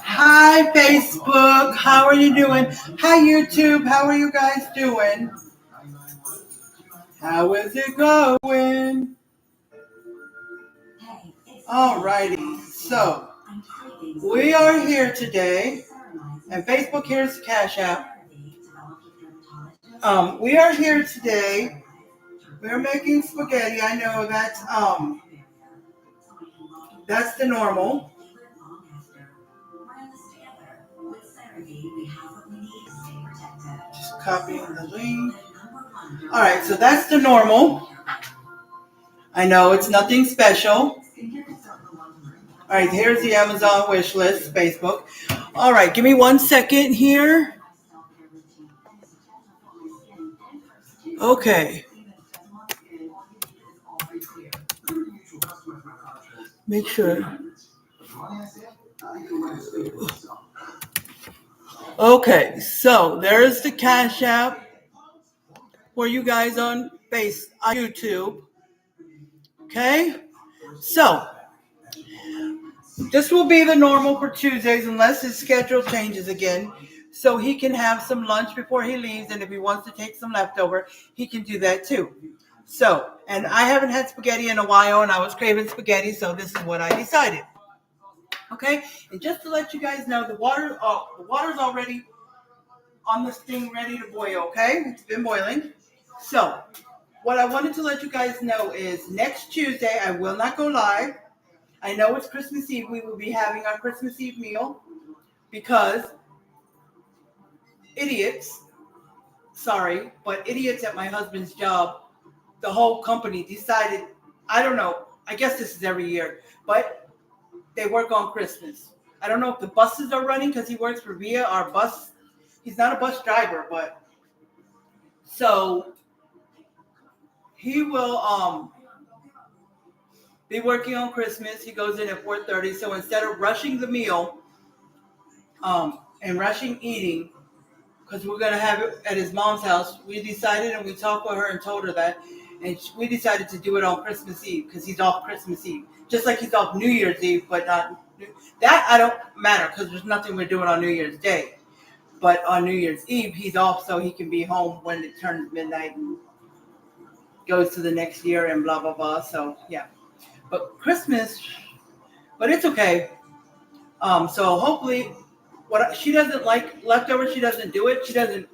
Hi, Facebook. How are you doing? Hi, YouTube. How are you guys doing? How is it going? Alrighty. So, we are here today, and Facebook here's the Cash App. We are here today. We're making spaghetti. I know that's the normal. Just copying the link. All right, so that's the normal. I know it's nothing special. All right, here's the Amazon wish list, Facebook. All right, give me 1 second here. Okay. Make sure. Okay, so there's the Cash App for you guys on YouTube. Okay, so this will be the normal for Tuesdays unless his schedule changes again. So he can have some lunch before he leaves, and if he wants to take some leftover, he can do that too. So, and I haven't had spaghetti in a while, and I was craving spaghetti, so this is what I decided. Okay, and just to let you guys know, the water's already on this thing ready to boil. Okay, it's been boiling. So, what I wanted to let you guys know is next Tuesday I will not go live. I know it's Christmas Eve. We will be having our Christmas Eve meal because idiots at my husband's job, the whole company decided, I don't know, I guess this is every year, but they work on Christmas. I don't know if the buses are running because he works for VIA, our bus. He's not a bus driver, but so he will be working on Christmas. He goes in at 4:30. So instead of rushing the meal and rushing eating, because we're going to have it at his mom's house, we decided, and we talked with her and told her that, and we decided to do it on Christmas Eve because he's off Christmas Eve. Just like he's off New Year's Eve, but not that I don't matter because there's nothing we're doing on New Year's Day. But on New Year's Eve, he's off so he can be home when it turns midnight and goes to the next year and blah, blah, blah. So, yeah. But Christmas, but it's okay. So hopefully, she doesn't like leftovers. She doesn't do it. She doesn't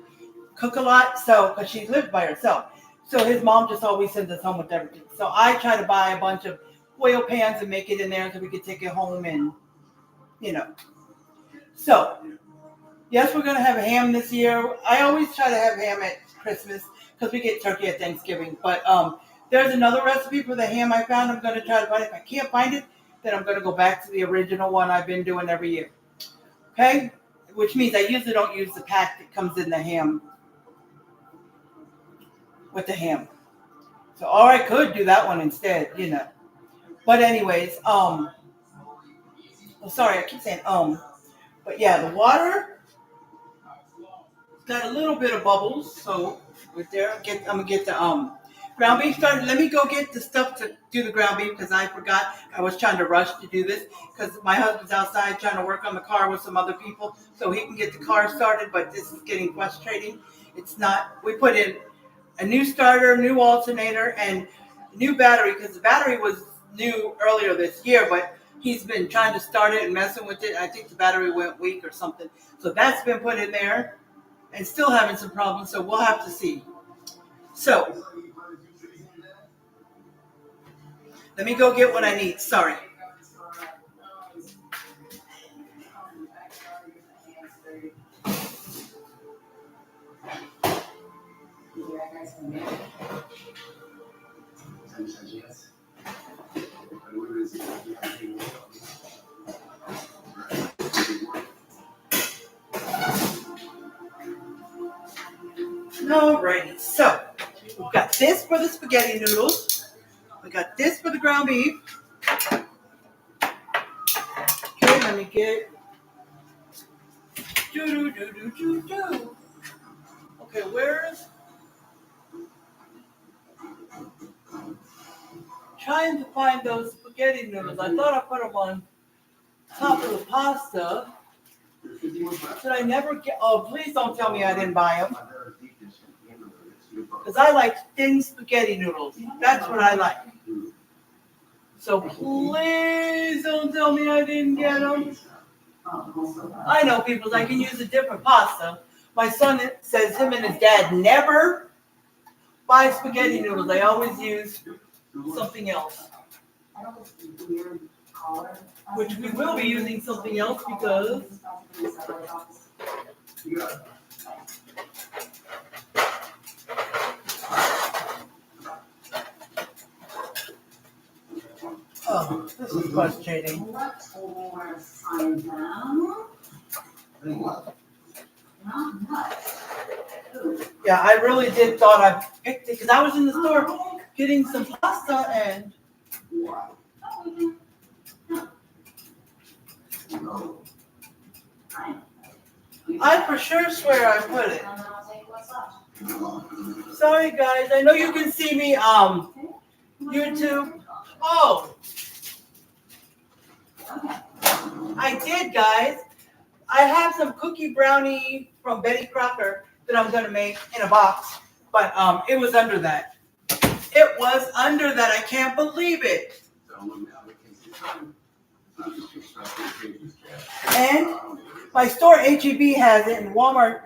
cook a lot. So, because she lives by herself. So his mom just always sends us home with everything. So I try to buy a bunch of oil pans and make it in there so we could take it home and, So, yes, we're going to have ham this year. I always try to have ham at Christmas because we get turkey at Thanksgiving. But there's another recipe for the ham I found. I'm going to try to find it. If I can't find it, then I'm going to go back to the original one I've been doing every year. Okay? Which means I usually don't use the pack that comes in the ham with the ham. So, or I could do that one instead, But anyways, sorry, I keep saying But yeah, the water got a little bit of bubbles, so with there, I'm gonna get the ground beef started. Let me go get the stuff to do the ground beef because I forgot. I was trying to rush to do this because my husband's outside trying to work on the car with some other people so he can get the car started. But this is getting frustrating. It's not. We put in a new starter, new alternator, and new battery because the battery was new earlier this year, but he's been trying to start it and messing with it. I think the battery went weak or something. So that's been put in there and still having some problems. So we'll have to see. So let me go get what I need. Sorry. Alrighty, so we've got this for the spaghetti noodles. We got this for the ground beef. Okay, let me get Okay, where's trying to find those spaghetti noodles? I thought I put them on. top of the pasta that I never get. Oh, please don't tell me I didn't buy them. Because I like thin spaghetti noodles. That's what I like. So please don't tell me I didn't get them. I know people, I can use a different pasta. My son says him and his dad never buy spaghetti noodles. They always use something else. Which we will be using something else because oh, this is frustrating. Yeah, I really did thought I picked it because I was in the store getting some pasta and I for sure swear I put it. Sorry guys, I know you can see me YouTube. Oh, I did, guys. I have some cookie brownie from Betty Crocker that I'm gonna make in a box, but it was under that. It was under that. I can't believe it. And my store HEB has it, and Walmart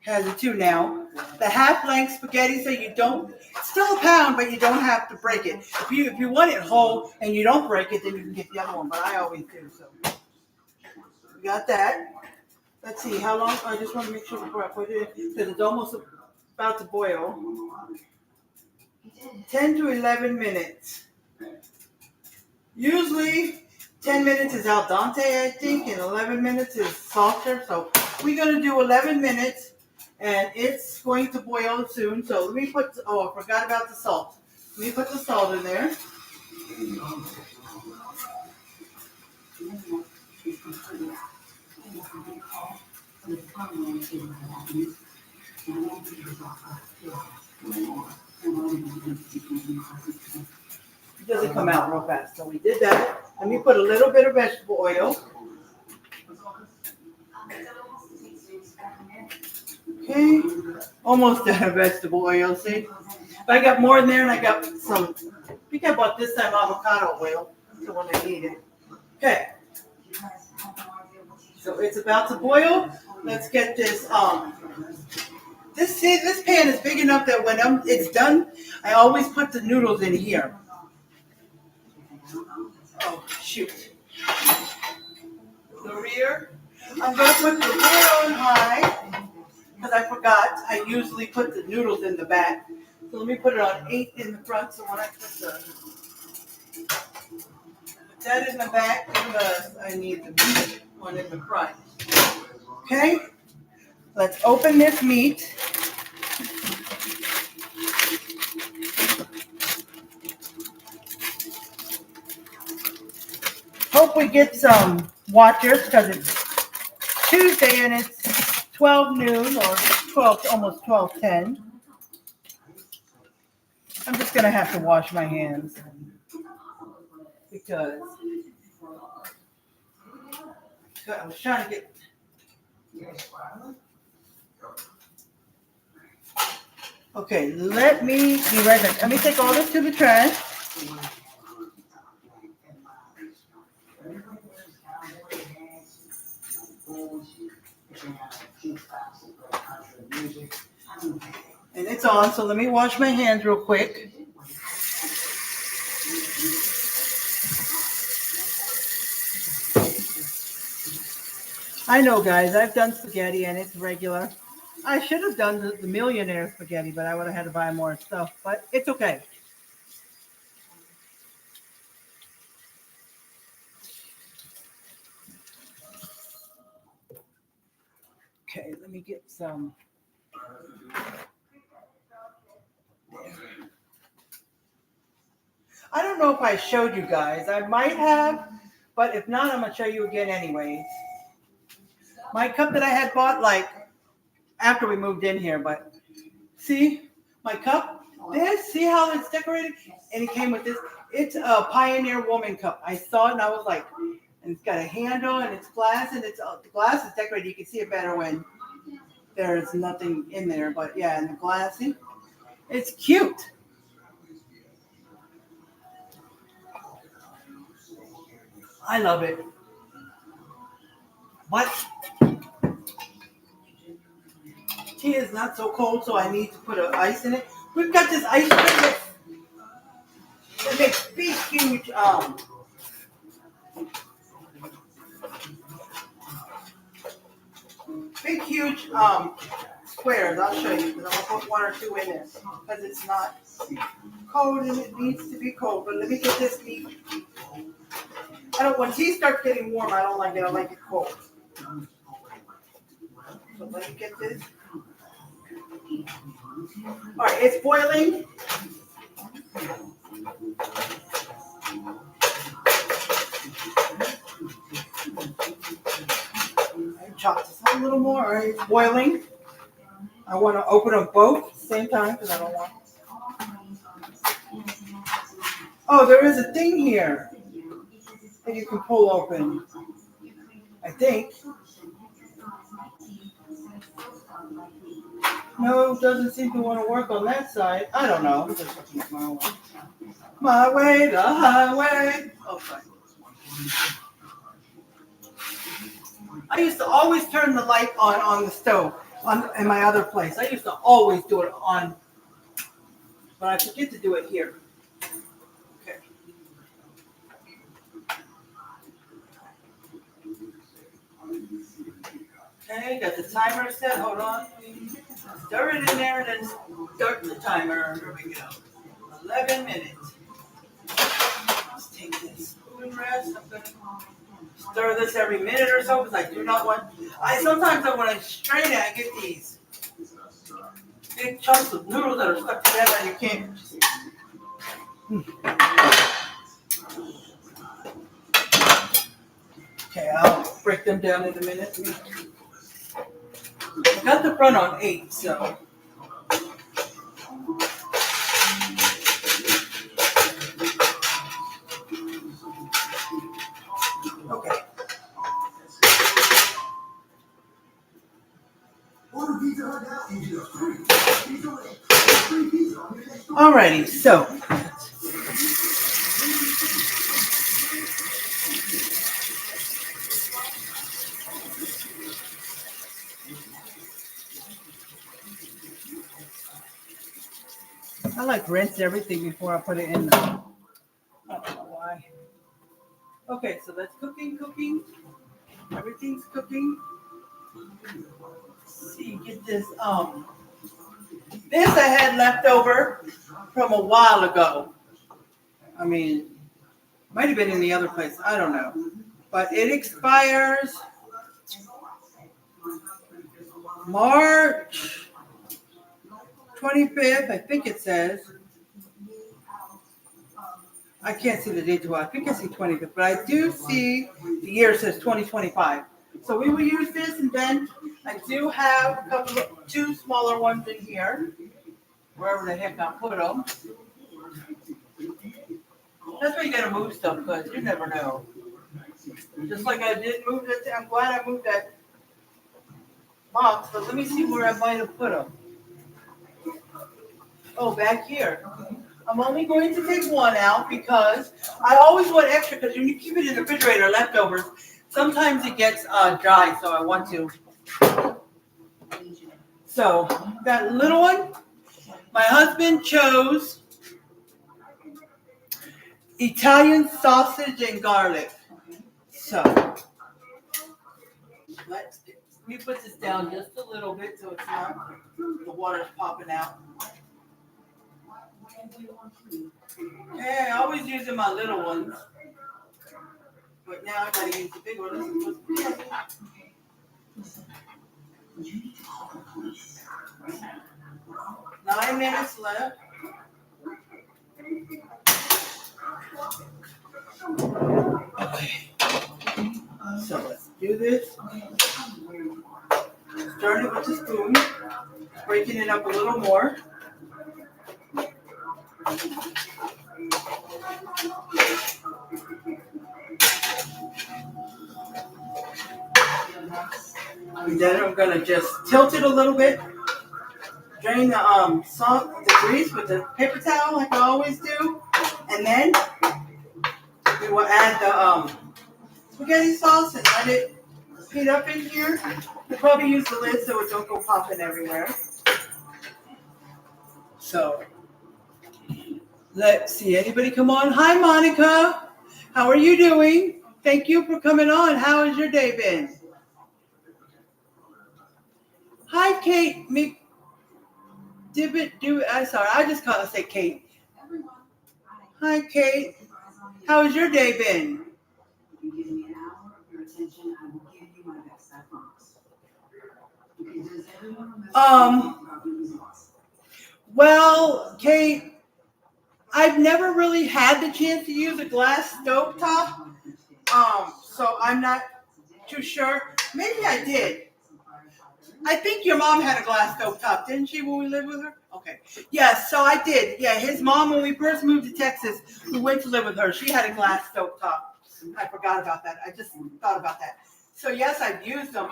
has it too now. The half-length spaghetti, so you don't. It's still a pound, but you don't have to break it. If you want it whole and you don't break it, then you can get the other one. But I always do. So we got that. Let's see how long. I just want to make sure before I put it in because it's almost about to boil. 10 to 11 minutes. Usually 10 minutes is al dente, I think, and 11 minutes is softer. So we're going to do 11 minutes, and it's going to boil soon. So let me put, oh, I forgot about the salt. Let me put the salt in there. It doesn't come out real fast, so we did that. Let me put a little bit of vegetable oil. Okay, almost out of vegetable oil, see? But I got more in there, and I got some, I think I bought this time avocado oil, so when I need it. Okay, so it's about to boil. Let's get this, this pan is big enough that when it's done, I always put the noodles in here. Oh, shoot. The rear. I'm going to put the rear on high because I forgot. I usually put the noodles in the back. So let me put it on 8 in the front. So when I put that in the back because I need the meat one in the front. Okay. Let's open this meat. Hope we get some watchers because it's Tuesday and it's 12 noon or 12, almost 12:10. I'm just going to have to wash my hands because I was trying to get. Okay, let me be right back. Let me take all this to the trash. And it's on, so let me wash my hands real quick. I know, guys, I've done spaghetti and it's regular. I should have done the millionaire spaghetti, but I would have had to buy more stuff, but it's okay. Okay, let me get some. I don't know if I showed you guys. I might have, but if not, I'm going to show you again anyways. My cup that I had bought, like, after we moved in here, but see my cup? This, see how it's decorated? And it came with this. It's a Pioneer Woman cup. I saw it and I was like, And it's got a handle and it's glass and the glass is decorated. You can see it better when there's nothing in there. But yeah, and the glass, it's cute. I love it. But tea is not so cold, so I need to put ice in it. We've got this ice cream that makes big huge squares. I'll show you because I'm gonna put one or two in there because it's not cold and it needs to be cold. But let me get this tea. When tea starts getting warm, I don't like it. I like it cold. So let me get this. All right, it's boiling. I chop this up a little more. All right, it's boiling. I want to open them both at the same time because I don't want. Oh, there is a thing here that you can pull open. I think. No, it doesn't seem to want to work on that side. I don't know. I'm just looking at my way. My way, the highway. Okay. I used to always turn the light on the stove in my other place. I used to always do it on, but I forget to do it here. Okay. Okay, got the timer set. Hold on. Stir it in there and then start the timer. Here we go. 11 minutes. Let's take this spoon rest. I'm going to stir this every minute or so because I do not want. Sometimes when I strain it, I get these big chunks of noodles that are stuck together and you can't. Okay, I'll break them down in a minute. I got the front on 8, so. Okay. Alrighty, so. I like rinse everything before I put it in there. I don't know why. Okay, so that's cooking. Everything's cooking. Let's see, get this. This I had left over from a while ago. I mean, might have been in the other place. I don't know. But it expires March 25th, I think it says. I can't see the date too well. I think I see 25th, but I do see the year says 2025. So we will use this, and then I do have two smaller ones in here, wherever the heck I put them. That's why you gotta move stuff, because you never know. Just like I did move that. I'm glad I moved that box, but let me see where I might have put them. Oh, back here. I'm only going to take one out because I always want extra, because when you keep it in the refrigerator, leftovers, sometimes it gets dry, so I want to. So that little one, my husband chose Italian sausage and garlic. So let me put this down just a little bit so it's not, the water's popping out. Okay, I always use my little ones, but now I gotta use the big one. 9 minutes left. Okay, so let's do this. Start it with the spoon, breaking it up a little more. And then I'm gonna just tilt it a little bit. Drain the salt, the grease with the paper towel like I always do, and then we will add the spaghetti sauce and let it heat up in here. We'll probably use the lid so it don't go popping everywhere. So let's see. Anybody come on? Hi, Monica. How are you doing? Thank you for coming on. How has your day been? Hi, Kate. I'm sorry. I just call it say Kate. Hi, Kate. How has your day been? If you give me an hour of your attention, I will give you my best. I promise. Well, Kate, I've never really had the chance to use a glass stovetop. So I'm not too sure. Maybe I did. I think your mom had a glass stovetop, didn't she, when we lived with her? Okay. Yes, so I did. Yeah, his mom, when we first moved to Texas, we went to live with her. She had a glass stovetop. I forgot about that. I just thought about that. So, yes, I've used them.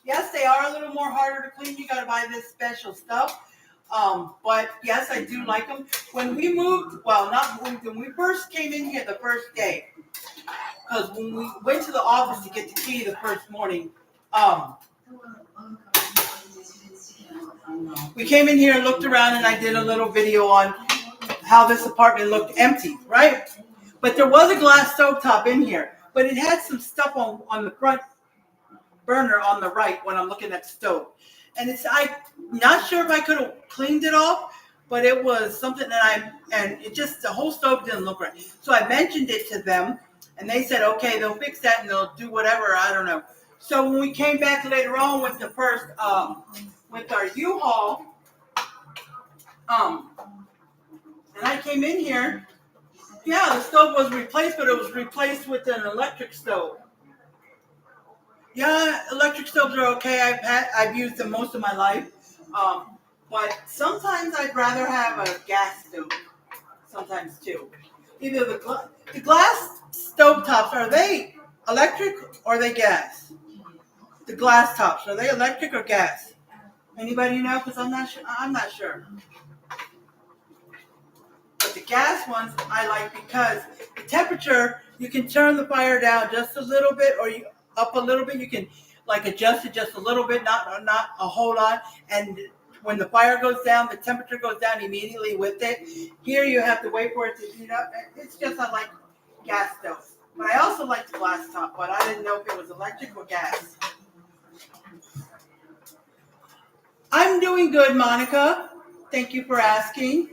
Yes, they are a little more harder to clean. You got to buy this special stuff. But, yes, I do like them. When we moved, when we first came in here the first day, because when we went to the office to get the key the first morning, we came in here and looked around, and I did a little video on how this apartment looked empty, right? But there was a glass stovetop in here, but it had some stuff on the front burner on the right when I'm looking at the stove. And I'm not sure if I could have cleaned it off, but it was something that the whole stove didn't look right. So I mentioned it to them, and they said, okay, they'll fix that and they'll do whatever, I don't know. So when we came back later on with the first, with our U-Haul, and I came in here, yeah, the stove was replaced, but it was replaced with an electric stove. Yeah, electric stoves are okay. I've used them most of my life, but sometimes I'd rather have a gas stove. Sometimes too. Either the glass stovetops, are they electric or are they gas? The glass tops, are they electric or gas? Anybody know? Because I'm not sure. But the gas ones I like because the temperature, you can turn the fire down just a little bit or up a little bit. You can adjust it just a little bit, not a whole lot. And when the fire goes down, the temperature goes down immediately with it. Here you have to wait for it to heat up. It's just I like gas stoves. But I also like the glass top, but I didn't know if it was electric or gas. I'm doing good, Monica. Thank you for asking.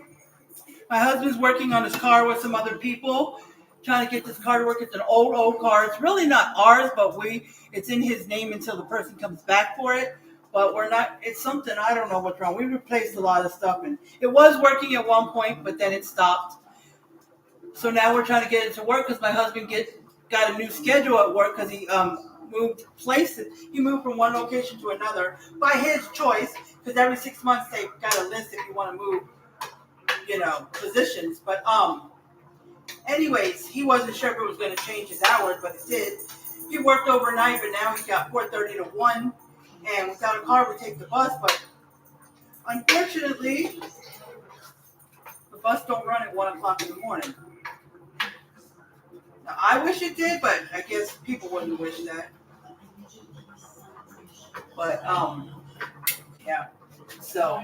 My husband's working on his car with some other people, trying to get this car to work. It's an old car. It's really not ours, but it's in his name until the person comes back for it. But it's something, I don't know what's wrong. We replaced a lot of stuff, and it was working at one point, but then it stopped. So now we're trying to get it to work because my husband got a new schedule at work because he moved places. He moved from one location to another by his choice because every 6 months they've got a list if you want to move, positions. But anyways, he wasn't sure if it was going to change his hours, but it did. He worked overnight, but now he's got 4:30 to 1. And without a car, we take the bus. But unfortunately, the bus don't run at 1 o'clock in the morning. Now, I wish it did, but I guess people wouldn't wish that. But, yeah. So,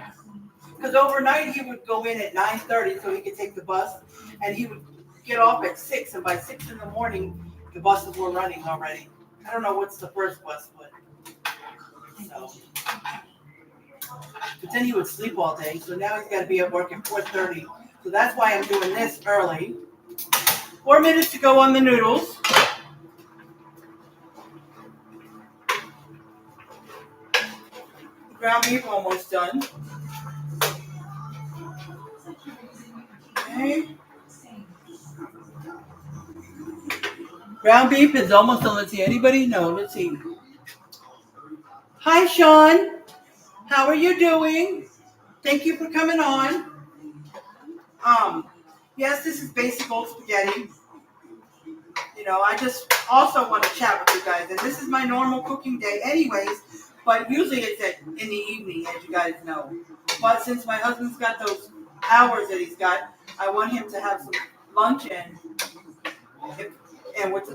because overnight he would go in at 9:30 so he could take the bus. And he would get off at 6. And by 6 in the morning, the buses were running already. I don't know what's the first bus, but. So. But then he would sleep all day. So now he's got to be at work at 4:30. So that's why I'm doing this early. 4 minutes to go on the noodles. Ground beef almost done. Okay. Ground beef is almost done. Let's see. Anybody? No. Let's see. Hi, Sean. How are you doing? Thank you for coming on. Yes, this is basic old spaghetti. I just also want to chat with you guys. And this is my normal cooking day anyways, but usually it's in the evening, as you guys know. But since my husband's got those hours that he's got, I want him to have some lunch and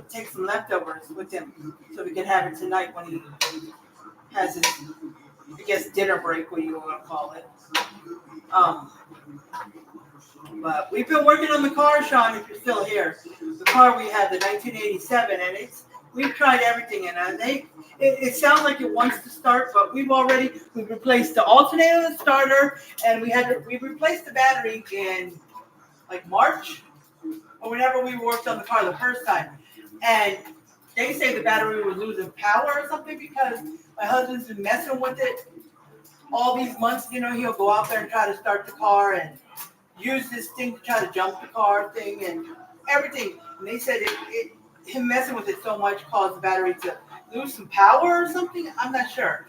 take some leftovers with him so we can have it tonight when he has his, I guess, dinner break, what you want to call it. But we've been working on the car, Sean, if you're still here. The car we had, the 1987, and we've tried everything, and it sounds like it wants to start, but we've replaced the alternator and the starter, and we replaced the battery in like March, or whenever we worked on the car the first time. And they say the battery was losing power or something because my husband's been messing with it all these months. He'll go out there and try to start the car and use this thing to try to jump the car thing and everything. And they said him messing with it so much caused the battery to lose some power or something. I'm not sure.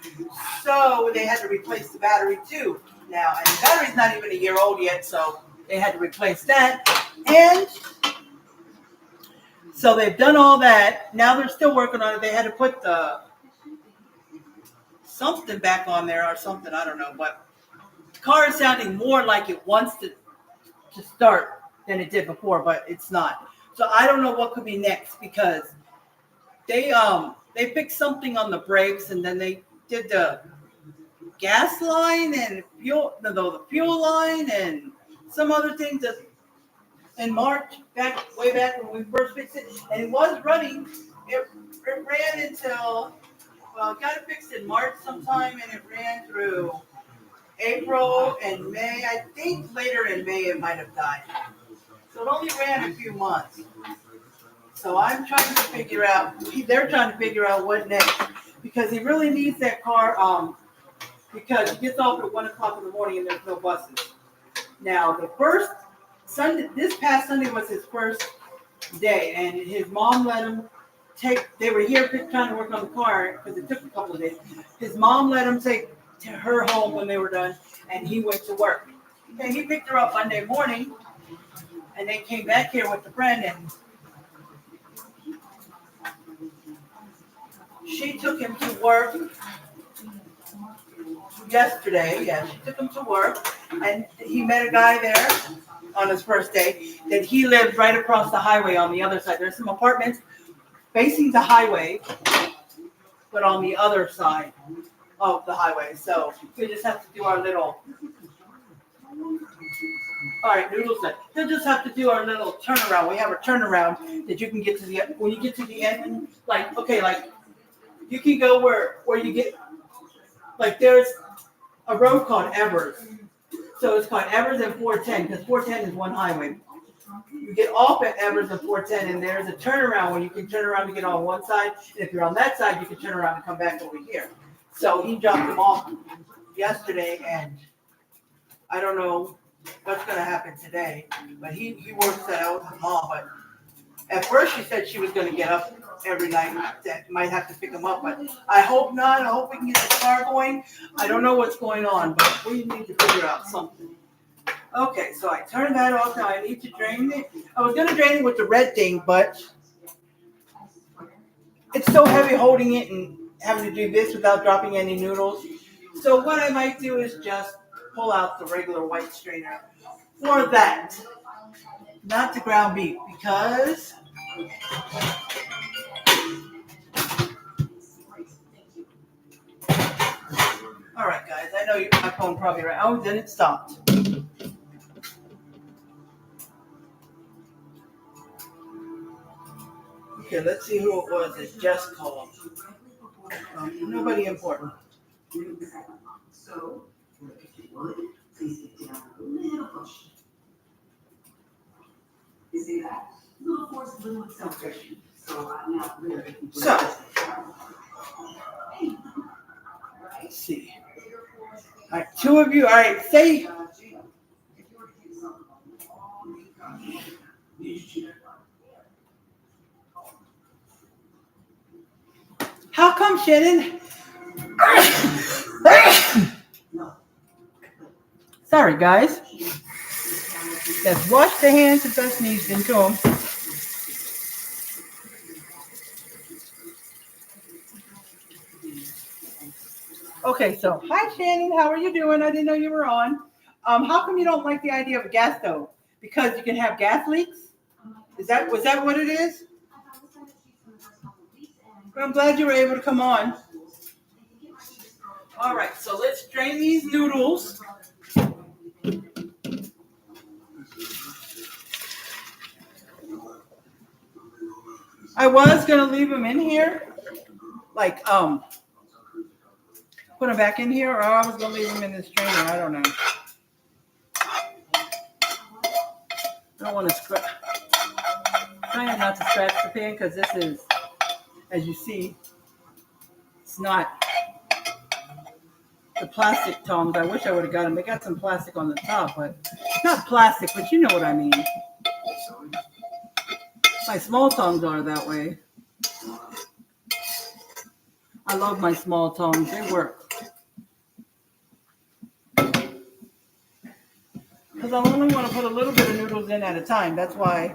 So they had to replace the battery too now. And the battery's not even a year old yet, so they had to replace that. And so they've done all that. Now they're still working on it. They had to put something back on there or something. I don't know. But the car is sounding more like it wants to start than it did before, but it's not. So I don't know what could be next because they fixed something on the brakes and then they did the gas line and the fuel line and some other things that in March, way back when we first fixed it, and it was running. It ran until, got it fixed in March sometime, and it ran through April and May. I think later in May it might have died. So it only ran a few months. So I'm trying to figure out, they're trying to figure out what next, because he really needs that car, because he gets off at 1 o'clock in the morning and there's no buses. Now, the first Sunday, this past Sunday was his first day, and his mom let him they were here trying to work on the car, because it took a couple of days. His mom let him take her home when they were done, and he went to work. And he picked her up Monday morning, and they came back here with a friend, and she took him to work yesterday. Yeah, she took him to work, and he met a guy there on his first day that he lived right across the highway on the other side. There's some apartments facing the highway, but on the other side of the highway. So we just have to do our little, all right, Noodles said, we'll just have to do our little turnaround. We have a turnaround that you can get to when you get to the end, like you can go where you get, like there's a road called Evers. So it's called Evers and 410, because 410 is one highway. You get off at Evers and 410, and there's a turnaround where you can turn around to get on one side, and if you're on that side, you can turn around and come back over here. So he dropped him off yesterday, and I don't know what's going to happen today, but he works that out with his mom. But at first she said she was going to get up every night, that might have to pick him up, but I hope not. I hope we can get the car going. I don't know what's going on, but we need to figure out something. Okay, so I turned that off. Now I need to drain it. I was going to drain it with the red thing, but it's so heavy holding it and having to do this without dropping any noodles. So what I might do is just pull out the regular white strainer for that, not the ground beef, because all right, guys, I know my phone probably right. Oh, then it stopped. Okay, let's see who it was that just called. Nobody important. So, if you would, please get down a little push. You see that? Little force, little acceleration. So I'm not really. So, let's see. All right, two of you. All right, say. How come, Shannon? Sorry, guys. Let's wash the hands if that sneezed into them. Okay, so hi Shannon, how are you doing? I didn't know you were on. How come you don't like the idea of a gas stove? Because you can have gas leaks? Was that what it is? Well, I'm glad you were able to come on. All right, so let's drain these noodles. I was gonna leave them in here, like put them back in here, or I was gonna leave them in this strainer. I don't know. I don't want to scratch. Trying not to scratch the pan because this is, as you see, it's not the plastic tongs. I wish I would have got them. They got some plastic on the top, but not plastic, but you know what I mean. My small tongs are that way. I love my small tongs. They work. Because I only want to put a little bit of noodles in at a time. That's why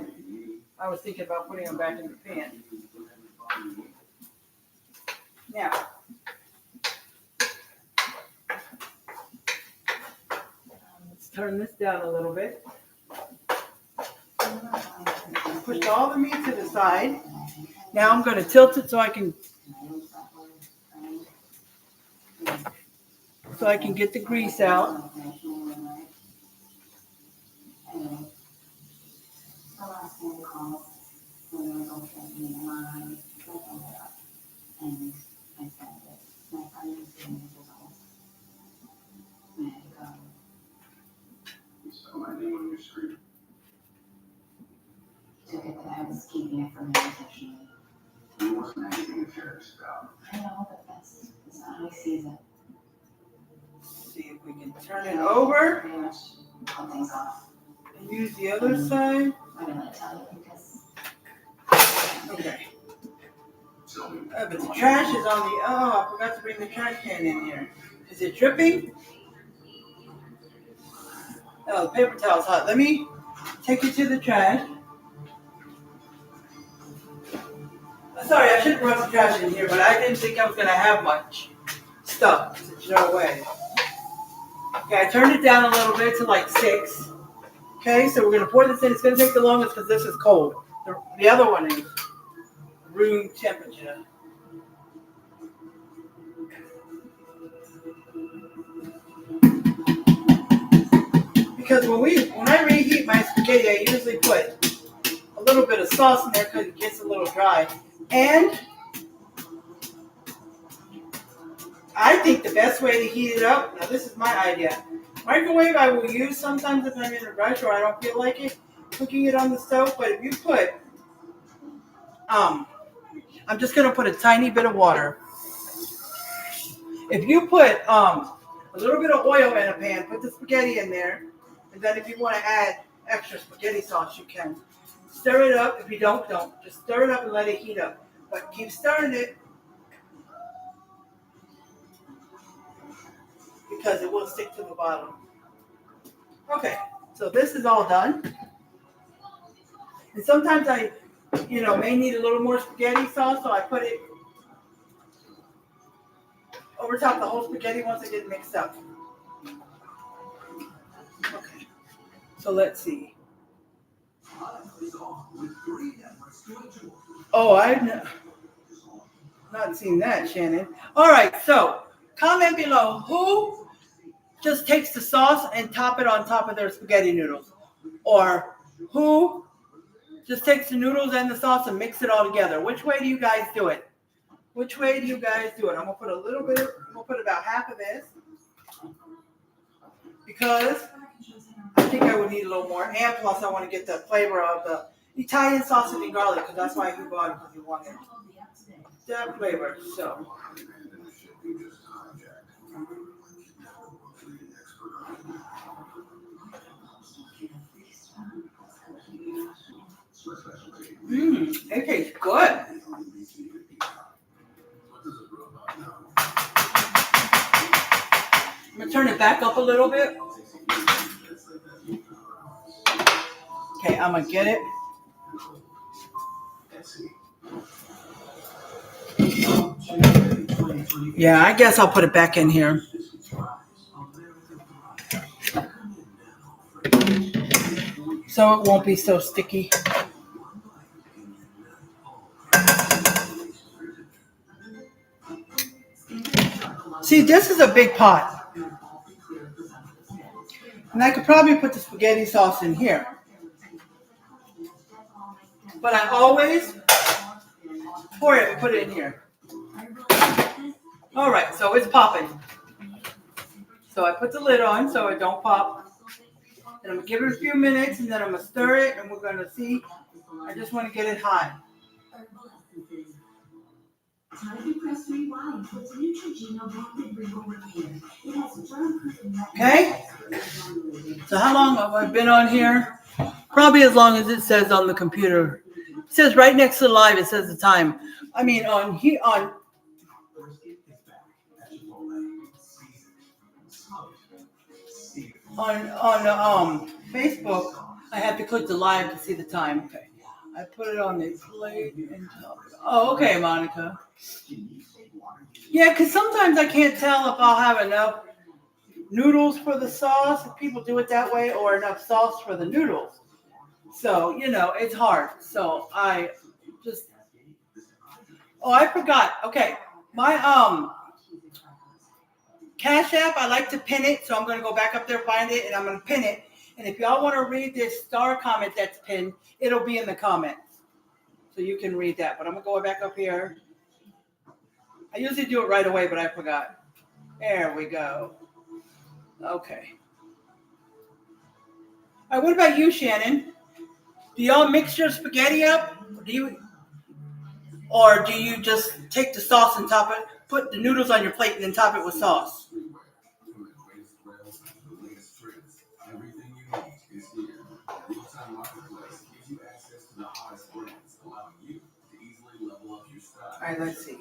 I was thinking about putting them back in the pan. Now, let's turn this down a little bit. Push all the meat to the side. Now I'm going to tilt it so I can get the grease out. Took it, but I was keeping it from him intentionally. It wasn't anything nefarious about. I know, but that's not how he sees it. See if we can turn it over. Pretty much cut things off. And use the other side. I'm gonna tell you because. Okay. But the trash is on the. Oh, I forgot to bring the trash can in here. Is it dripping? Oh, the paper towel's hot. Let me take it to the trash. Sorry, I shouldn't run the trash in here, but I didn't think I was going to have much stuff to throw away. Okay, I turned it down a little bit to like 6. Okay, so we're going to pour this in. It's going to take the longest because this is cold. The other one is room temperature. Because when I reheat my spaghetti, I usually put a little bit of sauce in there because it gets a little dry. And I think the best way to heat it up, now this is my idea. Microwave I will use sometimes if I'm in a rush or I don't feel like it, cooking it on the stove. But if you put, I'm just going to put a tiny bit of water. If you put a little bit of oil in a pan, put the spaghetti in there. And then if you want to add extra spaghetti sauce, you can. Stir it up. If you don't. Just stir it up and let it heat up. But keep stirring it because it will stick to the bottom. Okay, so this is all done. And sometimes I, may need a little more spaghetti sauce, so I put it over top of the whole spaghetti once it gets mixed up. Okay, so let's see. Oh, I've not seen that, Shannon. All right, so comment below who just takes the sauce and top it on top of their spaghetti noodles, or who just takes the noodles and the sauce and mix it all together. Which way do you guys do it? I'm gonna put a little bit. I'm gonna put about half of this because I think I would need a little more, and plus I want to get the flavor of the Italian sausage and garlic because that's why he bought it, because he wanted that flavor. So. It tastes good. I'm gonna turn it back up a little bit. Okay, I'm gonna get it. Yeah, I guess I'll put it back in here. So it won't be so sticky. See, this is a big pot. And I could probably put the spaghetti sauce in here. But I always pour it and put it in here. All right, so it's popping. So I put the lid on so it don't pop. And I'm going to give it a few minutes, and then I'm going to stir it, and we're going to see. I just want to get it hot. Okay? So how long have I been on here? Probably as long as it says on the computer. It says right next to the live, it says the time. I mean, on Facebook, I have to click the live to see the time. Okay. I put it on the plate and oh, okay, Monica. Yeah, because sometimes I can't tell if I'll have enough noodles for the sauce, if people do it that way, or enough sauce for the noodles. So, it's hard. So I just, I forgot. Okay. My Cash App, I like to pin it. So I'm going to go back up there, find it, and I'm going to pin it. And if y'all want to read this star comment that's pinned, it'll be in the comments. So you can read that. But I'm going to go back up here. I usually do it right away, but I forgot. There we go. Okay. All right, what about you, Shannon? Do y'all mix your spaghetti up? Or do you just take the sauce and top it, put the noodles on your plate and then top it with sauce? All right, let's see.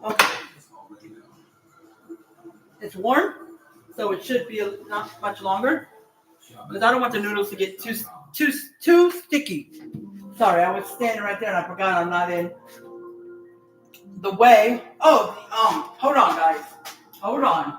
Okay. It's warm, so it should be not much longer. Because I don't want the noodles to get too sticky. Sorry, I was standing right there and I forgot I'm not in the way. Oh, hold on, guys. Hold on.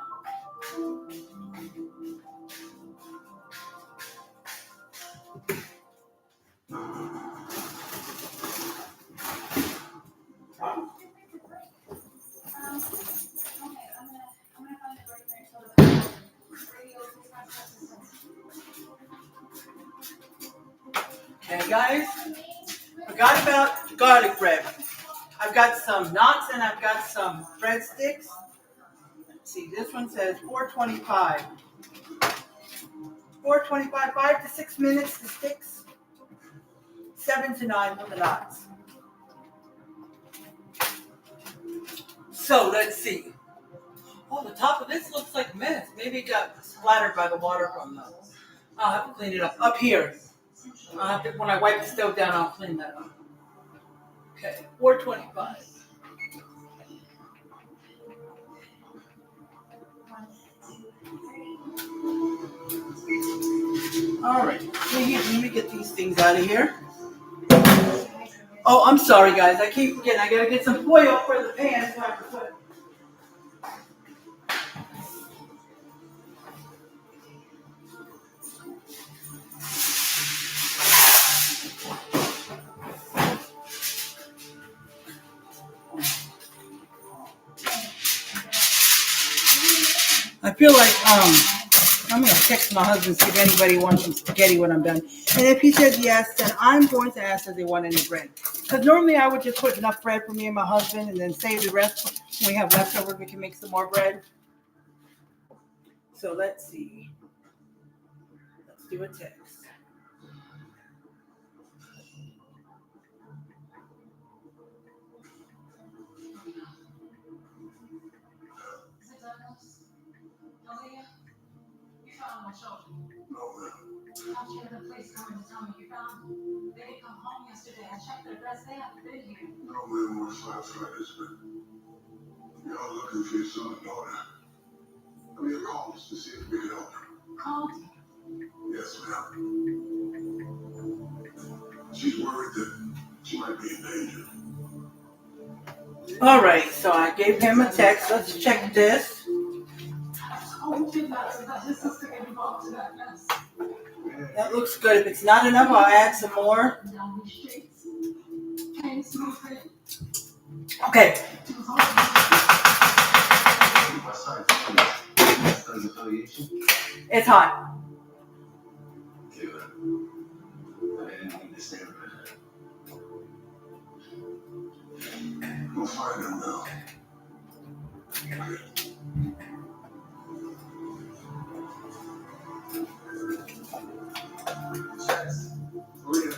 Okay, guys. Forgot about garlic bread. I've got some knots and I've got some breadsticks. Let's see, this one says 425. 425, 5 to 6 minutes the sticks. 7 to 9 for the knots. So let's see. Oh, the top of this looks like mess. Maybe it got splattered by the water from the. I'll have to clean it up here. I'll have to, when I wipe the stove down, I'll clean that up. Okay, 425. All right, let me get these things out of here. Oh, I'm sorry, guys. I keep forgetting. I gotta get some foil for the pan so I can put it. I feel like I'm gonna text my husband see if anybody wants some spaghetti when I'm done. And if he says yes, then I'm going to ask if they want any bread. Because normally I would just put enough bread for me and my husband and then save the rest. When we have leftovers, we can make some more bread. So let's see. Let's do a text. The police coming to tell me you found them. They didn't come home yesterday. I checked their address. They haven't been here. No man more slaps like this, but y'all looking for your son and daughter. I mean, call us to see if we can help. Called you? Yes, ma'am. She's worried that She might be in danger. All right, so I gave him a text. Let's check this. That looks good. If it's not enough, I'll add some more. Okay. It's hot. We'll find him now. Yes. Maria.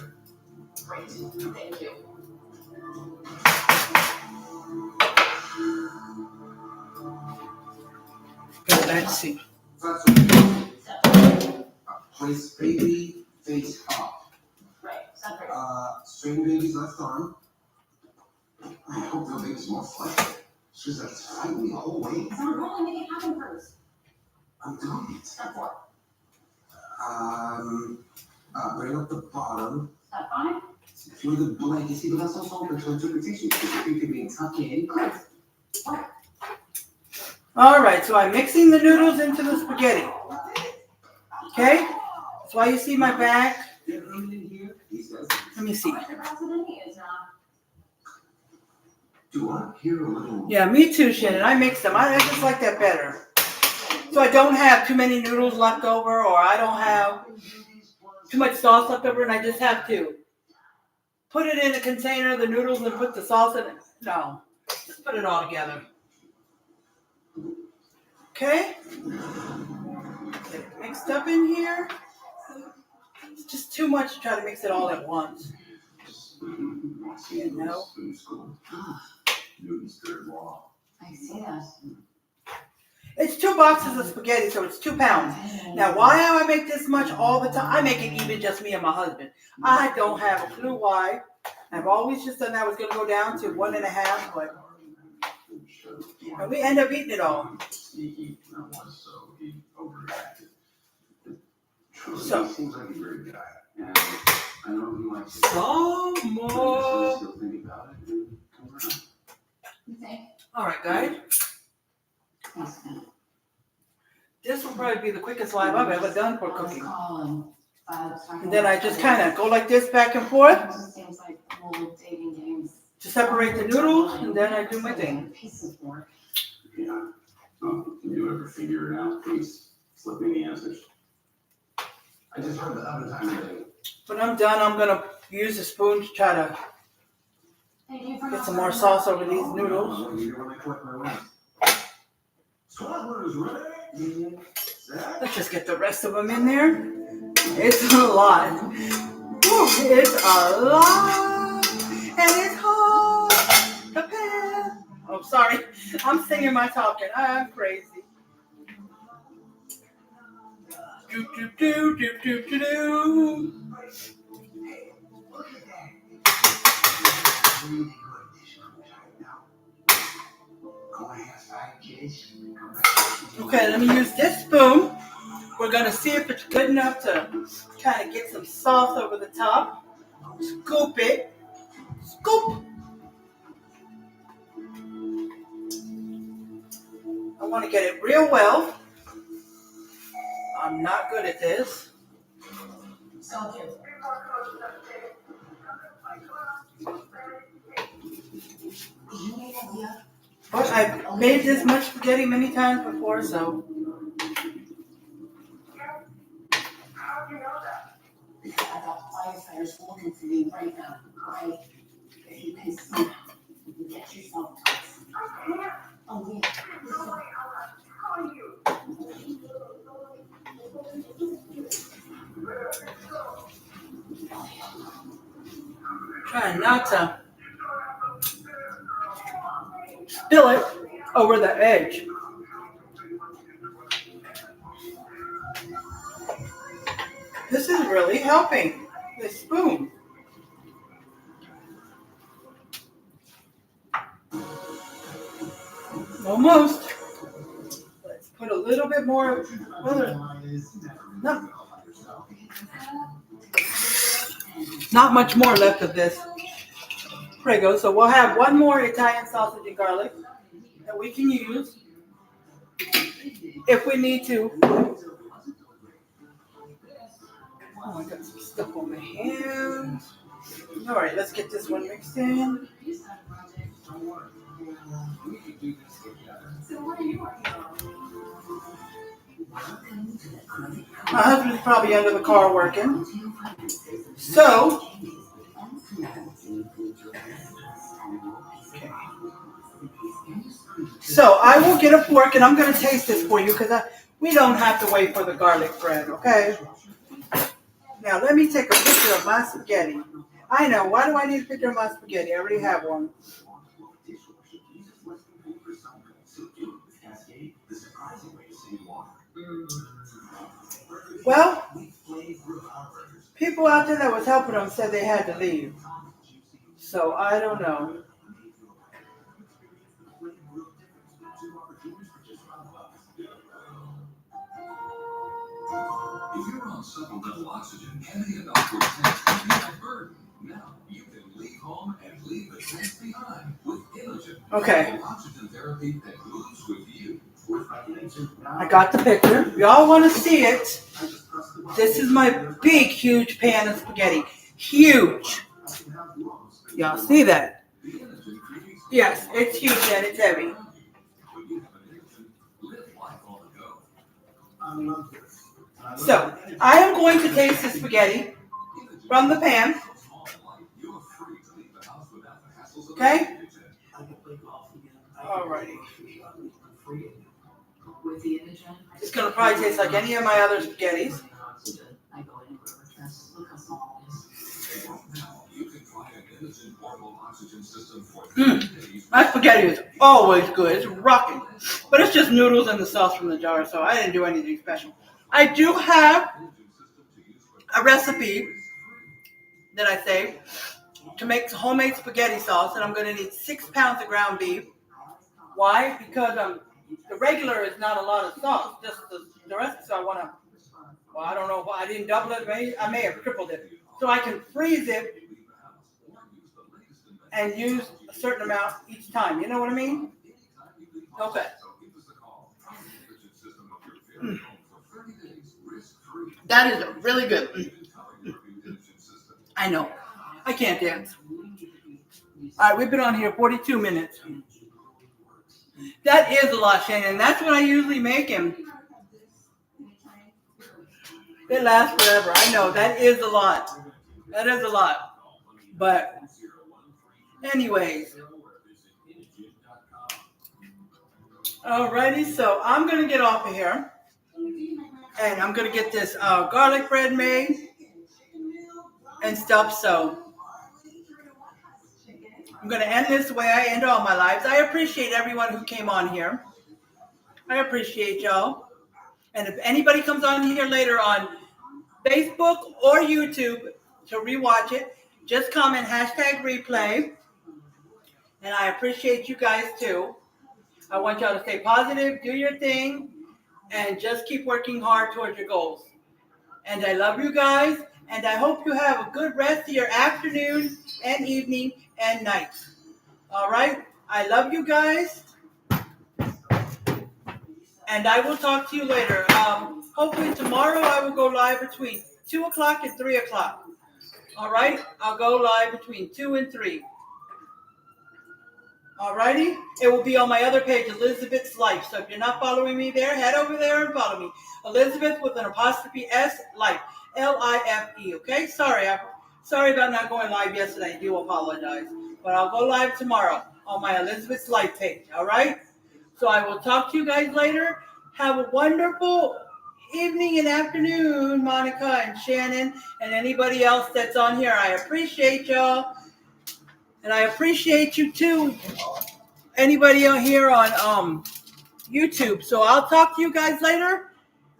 Great. Thank you. Let's see. Place baby face up. Right. Separate. Straighten baby's left arm. I hope the baby's more flexible. She's like fighting the whole way. I'm rolling, make it happen first. I'm doing it. Step 4. Bring up the bottom. Step 5. Through the blanket. See, but that's also open to interpretation. You could be tucked in. Great. All right, so I'm mixing the noodles into the spaghetti. Okay? That's why you see my back. Let me see. Do I hear a little? Yeah, me too, Shannon. I mix them. I just like that better. So I don't have too many noodles left over, or I don't have too much sauce left over, and I just have to put it in a container, the noodles, and put the sauce in it. No, just put it all together. Okay? Get it mixed up in here. It's just too much to try to mix it all at once. You know? Newton's third law. I see that. It's 2 boxes of spaghetti, so it's 2 pounds. Now, why do I make this much all the time? I make it even just me and my husband. I don't have a clue why. I've always just done that. I was going to go down to 1.5, but and we end up eating it all. So, Seems like a great guy. And I know he likes some more. still think about it and come around. You think? All right, guys. Yes, ma'am. This will probably be the quickest live I've ever done for cooking. Call And then I just kind of go like this back and forth It just seems like old dating games. to separate the noodles, and then I do my thing. Piece of work. Yeah. Can you ever figure it out? Please slip me the answers. I just heard the other time thing. When I'm done, I'm going to use a spoon to try to Thank you for get some more sauce over these noodles. Swaddler's ready. Let's just get the rest of them in there. It's a lot. Whew, it's a lot. And it's hard to pass. Oh, sorry. I'm singing my talking. I'm crazy. Do, do, do, do, do, do, do. Okay, let me use this spoon. We're going to see if it's good enough to kind of get some sauce over the top. Scoop it. Scoop. I want to get it real well. I'm not good at this. So cute. But I've made this much spaghetti many times before, so. How'd you know that? Because I got firefighters looking for you right now, right? If you can somehow get yourself to us. I can't. Oh, yeah. Nobody else will you. Try not to spill it over the edge. This is really helping, this spoon. Almost. Let's put a little bit more. No. Not much more left of this. Prego. So we'll have one more Italian sausage and garlic that we can use if we need to. Oh, I got some stuff on my hands. All right, let's get this one mixed in. My husband's probably under the car working. So, okay. So I will get a fork and I'm going to taste this for you because we don't have to wait for the garlic bread, okay? Now let me take a picture of my spaghetti. I know, why do I need a picture of my spaghetti? I already have one. Well, people out there that was helping them said they had to leave. So I don't know. If you're on supplemental oxygen, carrying an upward test can be a burden. Now you can leave home and leave the test behind with Inogen. Okay. Oxygen therapy that moves with you. I got the picture. Y'all want to see it? This is my big, huge pan of spaghetti. Huge. Y'all see that? Yes, it's huge and it's heavy. So, I am going to taste the spaghetti from the pan. Okay? Alrighty. It's going to probably taste like any of my other spaghettis. My spaghetti is always good. It's rocking. But it's just noodles and the sauce from the jar, so I didn't do anything special. I do have a recipe that I saved to make homemade spaghetti sauce, and I'm going to need 6 pounds of ground beef. Why? Because the regular is not a lot of sauce, just the rest. So I want to, well, I don't know if I didn't double it. I may have tripled it. So I can freeze it and use a certain amount each time. You know what I mean? Okay. That is really good. I know. I can't dance. All right, we've been on here 42 minutes. That is a lot, Shannon. That's what I usually make, and it lasts forever. I know. That is a lot. That is a lot. But anyways. Alrighty, so I'm going to get off of here. And I'm going to get this garlic bread made and stuff. So I'm going to end this the way I end all my lives. I appreciate everyone who came on here. I appreciate y'all. And if anybody comes on here later on Facebook or YouTube to rewatch it, just comment #replay. And I appreciate you guys too. I want y'all to stay positive, do your thing, and just keep working hard towards your goals. And I love you guys, and I hope you have a good rest of your afternoon and evening and night. All right? I love you guys, and I will talk to you later. Hopefully tomorrow I will go live between 2 o'clock and 3 o'clock. All right? I'll go live between 2 and 3. Alrighty, it will be on my other page, Elizabeth's Life. So if you're not following me there, head over there and follow me. Elizabeth with an apostrophe S, Life, L-I-F-E. Okay, sorry about not going live yesterday. I do apologize, but I'll go live tomorrow on my Elizabeth's Life page. All right. So I will talk to you guys later. Have a wonderful evening and afternoon, Monica and Shannon and anybody else that's on here. I appreciate y'all. And I appreciate you too, anybody out here on YouTube. So I'll talk to you guys later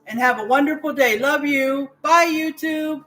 and have a wonderful day. Love you. Bye, YouTube.